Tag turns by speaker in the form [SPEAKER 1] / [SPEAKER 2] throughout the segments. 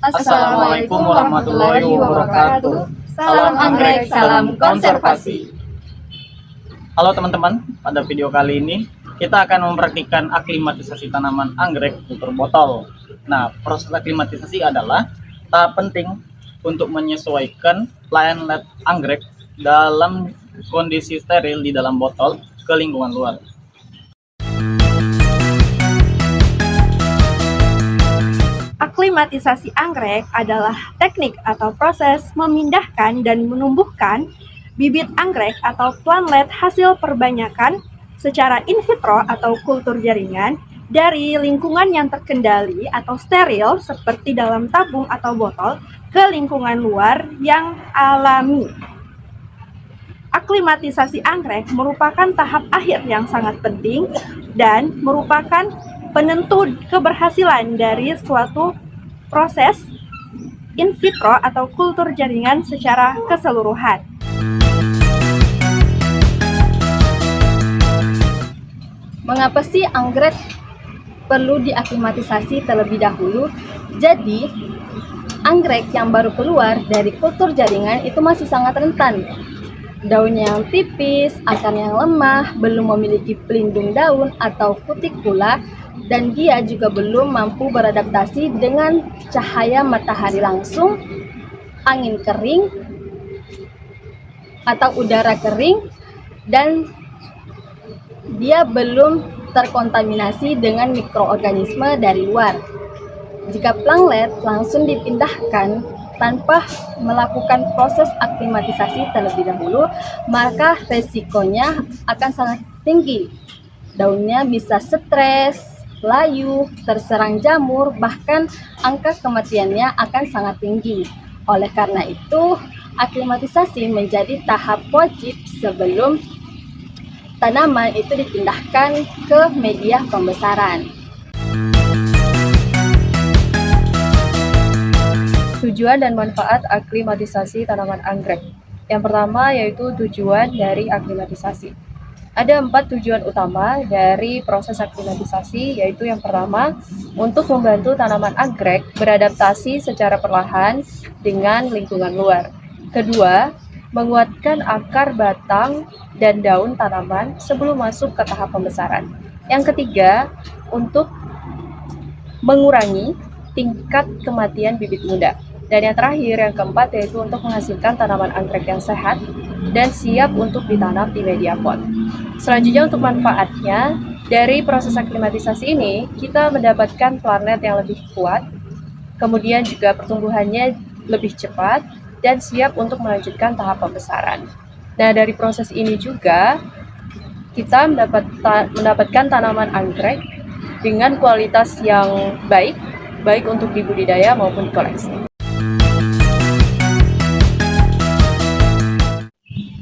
[SPEAKER 1] Assalamualaikum warahmatullahi wabarakatuh. Salam anggrek, salam konservasi.
[SPEAKER 2] Halo teman-teman, pada video kali ini kita akan mempraktikkan aklimatisasi tanaman anggrek kultur botol. Nah, proses aklimatisasi adalah tahap penting untuk menyesuaikan plant anggrek dalam kondisi steril di dalam botol ke lingkungan luar.
[SPEAKER 1] Aklimatisasi anggrek adalah teknik atau proses memindahkan dan menumbuhkan bibit anggrek atau plantlet hasil perbanyakan secara in vitro atau kultur jaringan dari lingkungan yang terkendali atau steril seperti dalam tabung atau botol ke lingkungan luar yang alami. Aklimatisasi anggrek merupakan tahap akhir yang sangat penting dan merupakan penentu keberhasilan dari suatu proses in vitro atau kultur jaringan secara keseluruhan.
[SPEAKER 3] Mengapa sih anggrek perlu diaklimatisasi terlebih dahulu? Jadi, anggrek yang baru keluar dari kultur jaringan itu masih sangat rentan. Daunnya yang tipis, akarnya yang lemah, belum memiliki pelindung daun atau kutikula, dan dia juga belum mampu beradaptasi dengan cahaya matahari langsung, angin kering, atau udara kering, dan dia belum terkontaminasi dengan mikroorganisme dari luar. Jika plantlet langsung dipindahkan tanpa melakukan proses aklimatisasi terlebih dahulu, maka resikonya akan sangat tinggi. Daunnya bisa stres, layu, terserang jamur, bahkan angka kematiannya akan sangat tinggi. Oleh karena itu, aklimatisasi menjadi tahap wajib sebelum tanaman itu dipindahkan ke media pembesaran.
[SPEAKER 4] Tujuan dan manfaat aklimatisasi tanaman anggrek. Yang pertama yaitu tujuan dari aklimatisasi. Ada 4 tujuan utama dari proses aklimatisasi, yaitu yang pertama, untuk membantu tanaman anggrek beradaptasi secara perlahan dengan lingkungan luar. Kedua, menguatkan akar, batang, dan daun tanaman sebelum masuk ke tahap pembesaran. Yang ketiga, untuk mengurangi tingkat kematian bibit muda. Dan yang terakhir, yang keempat, yaitu untuk menghasilkan tanaman anggrek yang sehat dan siap untuk ditanam di media pot. Selanjutnya untuk manfaatnya, dari proses aklimatisasi ini, kita mendapatkan plantlet yang lebih kuat, kemudian juga pertumbuhannya lebih cepat, dan siap untuk melanjutkan tahap pembesaran. Nah, dari proses ini juga, kita mendapatkan tanaman anggrek dengan kualitas yang baik untuk dibudidaya maupun dikoleksi.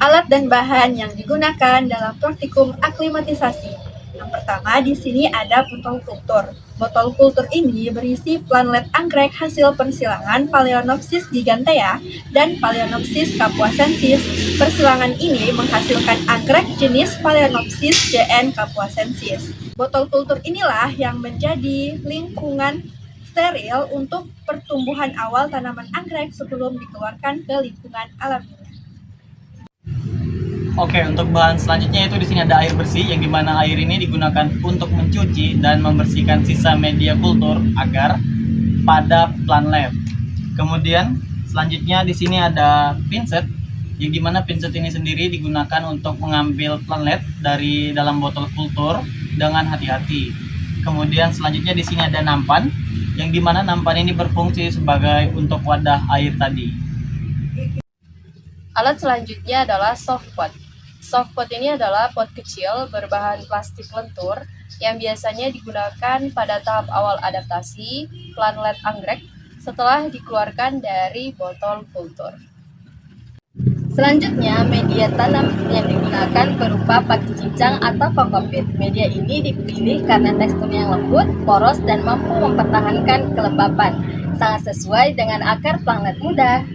[SPEAKER 1] Alat dan bahan yang digunakan dalam praktikum aklimatisasi. Yang pertama, di sini ada botol kultur. Botol kultur ini berisi plantlet anggrek hasil persilangan Phalaenopsis gigantea dan Phalaenopsis capuacensis. Persilangan ini menghasilkan anggrek jenis Phalaenopsis JN capuacensis. Botol kultur inilah yang menjadi lingkungan steril untuk pertumbuhan awal tanaman anggrek sebelum dikeluarkan ke lingkungan alaminya.
[SPEAKER 2] Oke, untuk bahan selanjutnya itu di sini ada air bersih, yang dimana air ini digunakan untuk mencuci dan membersihkan sisa media kultur agar pada plantlet. Kemudian selanjutnya di sini ada pinset, yang dimana pinset ini sendiri digunakan untuk mengambil plantlet dari dalam botol kultur dengan hati-hati. Kemudian selanjutnya di sini ada nampan, yang dimana nampan ini berfungsi sebagai untuk wadah air tadi.
[SPEAKER 4] Alat selanjutnya adalah softpot. Softpot ini adalah pot kecil berbahan plastik lentur yang biasanya digunakan pada tahap awal adaptasi plantlet anggrek setelah dikeluarkan dari botol kultur.
[SPEAKER 3] Selanjutnya, media tanam yang digunakan berupa pati cincang atau kokopit. Media ini dipilih karena teksturnya yang lembut, poros, dan mampu mempertahankan kelembapan. Sangat sesuai dengan akar plantlet muda.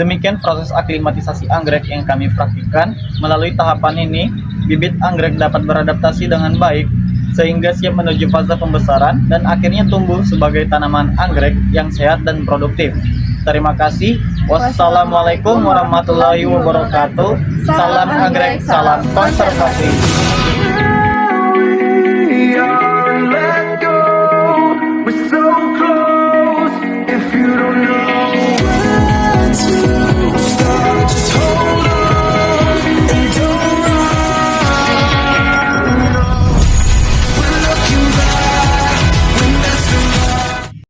[SPEAKER 2] Demikian proses aklimatisasi anggrek yang kami praktikkan. Melalui tahapan ini, bibit anggrek dapat beradaptasi dengan baik sehingga siap menuju fase pembesaran dan akhirnya tumbuh sebagai tanaman anggrek yang sehat dan produktif. Terima kasih. Wassalamualaikum warahmatullahi wabarakatuh. Salam anggrek, salam konservasi.